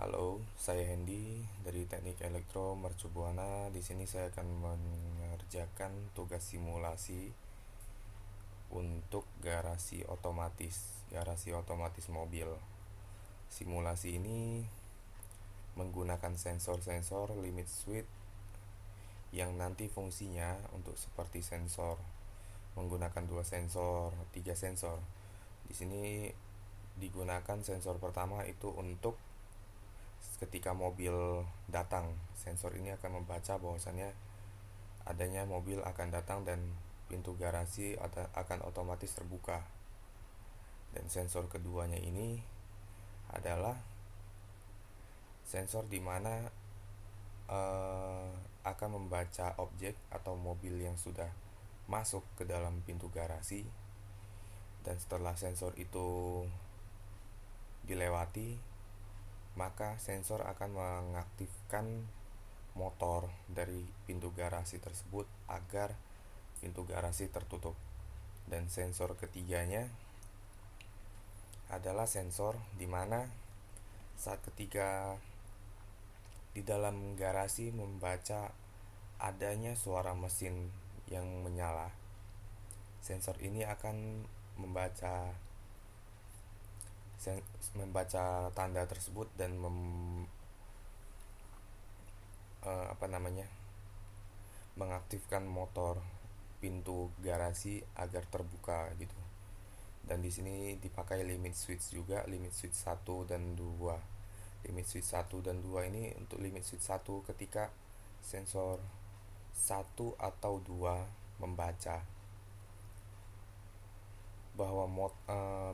Halo, saya Hendy dari Teknik Elektro Mercu Buana. Di sini saya akan mengerjakan tugas simulasi untuk garasi otomatis mobil. Simulasi ini menggunakan sensor-sensor limit switch yang nanti fungsinya untuk seperti sensor menggunakan dua sensor, tiga sensor. Di sini digunakan sensor pertama itu untuk ketika mobil datang. Sensor ini akan membaca bahwasannya adanya mobil akan datang dan pintu garasi akan otomatis terbuka. Dan sensor keduanya ini adalah sensor di mana akan membaca objek atau mobil yang sudah masuk ke dalam pintu garasi, dan setelah sensor itu dilewati, maka sensor akan mengaktifkan motor dari pintu garasi tersebut agar pintu garasi tertutup. Dan sensor ketiganya adalah sensor di mana saat ketika di dalam garasi membaca adanya suara mesin yang menyala, sensor ini akan membaca tanda tersebut dan mengaktifkan motor pintu garasi agar terbuka gitu. Dan di sini dipakai limit switch juga, limit switch satu dan 2. Limit switch 1 dan 2 ini untuk limit switch 1 ketika sensor 1 atau 2 membaca bahwa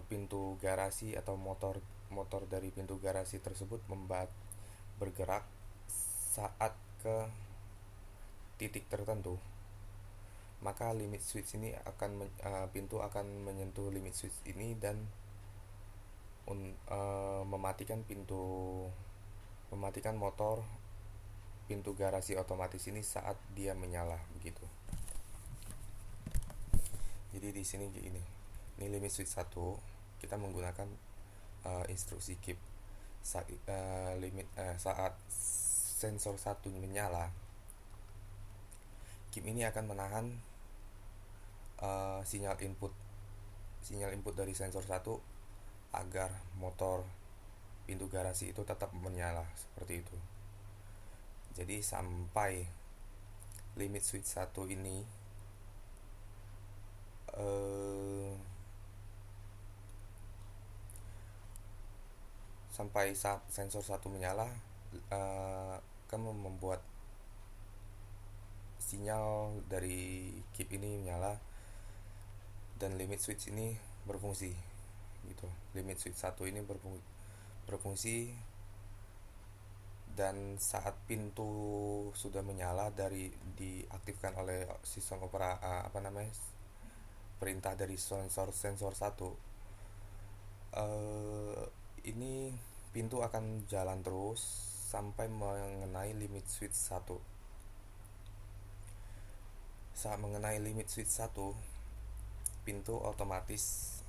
pintu garasi atau motor dari pintu garasi tersebut bergerak saat ke titik tertentu, maka limit switch ini pintu akan menyentuh limit switch ini dan mematikan motor pintu garasi otomatis ini saat dia menyala begitu. Jadi di sini ini limit switch 1, kita menggunakan instruksi keep. Saat sensor 1 menyala, keep ini akan menahan sinyal input dari sensor 1 agar motor pintu garasi itu tetap menyala seperti itu. Jadi sampai limit switch 1 ini sampai saat sensor 1 menyala, akan membuat sinyal dari keep ini menyala dan limit switch ini berfungsi gitu. Limit switch 1 ini berfungsi, dan saat pintu sudah menyala diaktifkan oleh sistem perintah dari sensor 1, ini pintu akan jalan terus sampai mengenai limit switch 1. Saat mengenai limit switch 1, pintu otomatis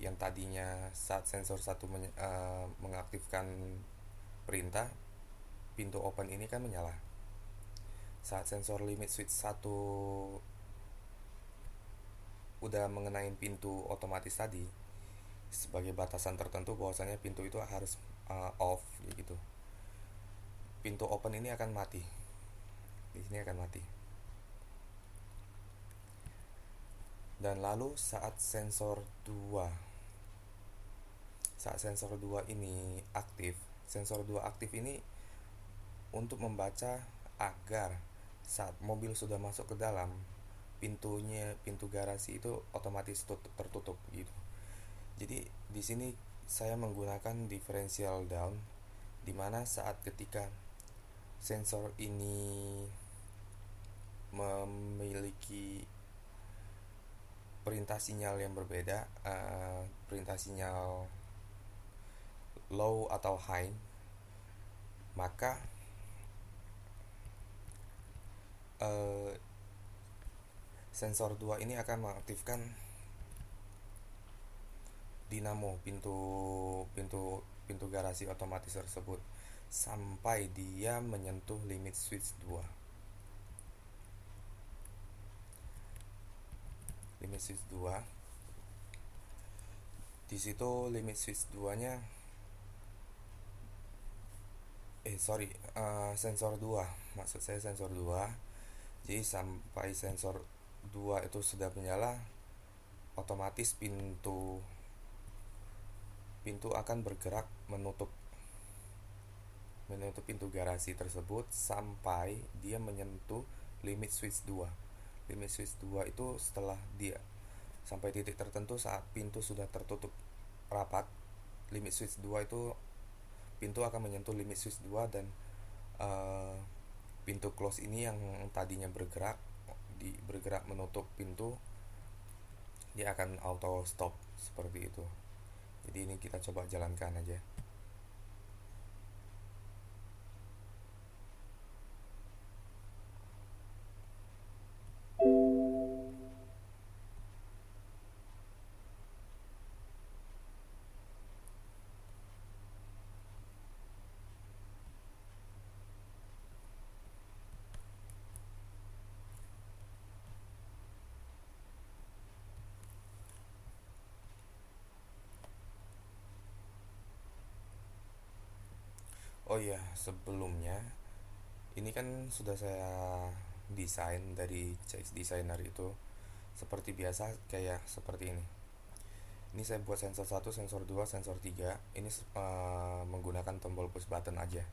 yang tadinya saat sensor 1 mengaktifkan perintah, pintu open ini kan menyala. Saat sensor limit switch 1 udah mengenai pintu otomatis tadi, sebagai batasan tertentu bahwasanya pintu itu harus off gitu. Pintu open ini akan mati. Di sini akan mati. Dan lalu saat sensor 2 ini aktif, sensor 2 aktif ini untuk membaca agar saat mobil sudah masuk ke dalam, pintu garasi itu otomatis tertutup gitu. Jadi di sini saya menggunakan differential down, di mana saat ketika sensor ini memiliki perintah sinyal yang berbeda, perintah sinyal low atau high, maka sensor 2 ini akan mengaktifkan dinamo pintu pintu garasi otomatis tersebut sampai dia menyentuh limit switch 2. Limit switch 2. Di situ limit switch 2-nya sensor 2. Maksud saya sensor 2. Jadi sampai sensor 2 itu sudah menyala, otomatis pintu akan bergerak menutup pintu garasi tersebut sampai dia menyentuh limit switch 2. Limit switch 2 itu setelah dia sampai titik tertentu, saat pintu sudah tertutup rapat, limit switch 2 itu pintu akan menyentuh limit switch 2 dan pintu close ini yang tadinya bergerak menutup pintu, dia akan auto stop seperti itu. Jadi ini kita coba jalankan aja. Oh iya, sebelumnya ini kan sudah saya desain dari CX Designer itu seperti biasa, kayak seperti ini. Ini saya buat sensor 1, sensor 2, sensor 3. Ini menggunakan tombol push button aja.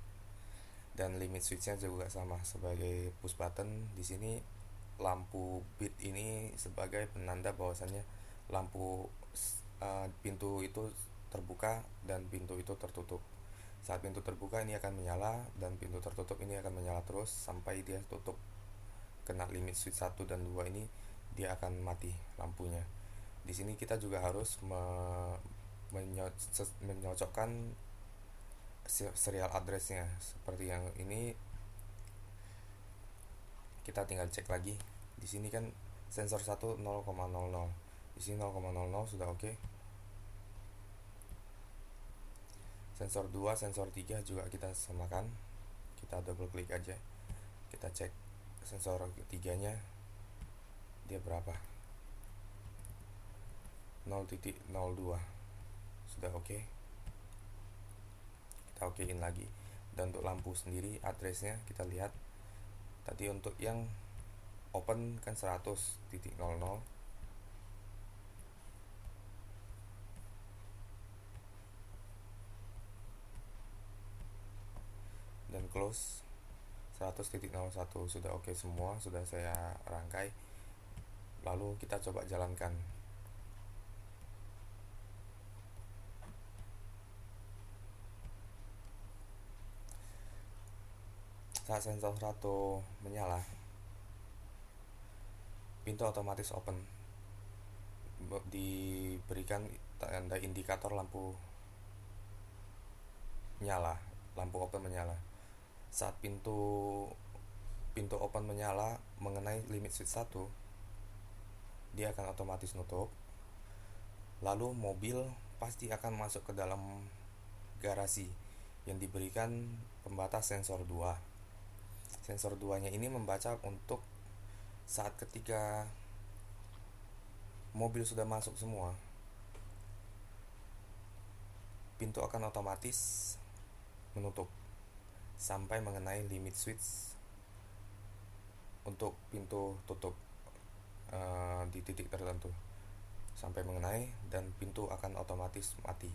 Dan limit switch-nya juga sama sebagai push button. Di sini lampu bit ini sebagai penanda bahwasannya lampu pintu itu terbuka dan pintu itu tertutup. Saat pintu terbuka ini akan menyala dan pintu tertutup ini akan menyala terus sampai dia tutup. Kena limit switch 1 dan 2 ini dia akan mati lampunya. Di sini kita juga harus menyocokkan serial address-nya. Seperti yang ini kita tinggal cek lagi. Di sini kan sensor 1 0,00. Di sini 0,00 sudah oke. Sensor 2, sensor 3 juga kita samakan. Kita double klik aja. Kita cek sensor 3-nya dia berapa. 0.02 sudah oke. Kita okein lagi. Dan untuk lampu sendiri addressnya kita lihat. Tadi untuk yang open kan 100.00, dan close 100.01 sudah oke semua, sudah saya rangkai. Lalu kita coba jalankan. Saat sensor 1 menyala, pintu otomatis open. Diberikan tanda indikator lampu nyala, lampu open menyala. Saat pintu open menyala mengenai limit switch 1, dia akan otomatis nutup. Lalu mobil pasti akan masuk ke dalam garasi yang diberikan pembatas sensor 2. Sensor 2-nya ini membaca untuk saat ketika mobil sudah masuk semua, pintu akan otomatis menutup sampai mengenai limit switch untuk pintu tutup di titik tertentu, sampai mengenai, dan pintu akan otomatis mati.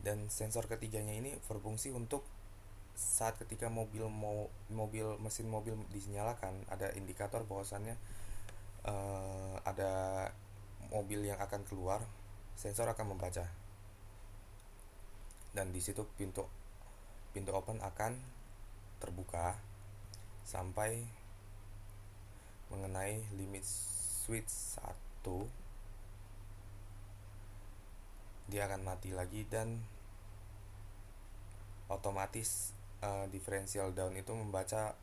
Dan sensor ketiganya ini berfungsi untuk saat ketika mesin mobil dinyalakan, ada indikator bahwasannya ada mobil yang akan keluar, sensor akan membaca. Dan di situ pintu open akan terbuka sampai mengenai limit switch 1. Dia akan mati lagi dan otomatis differential down itu membaca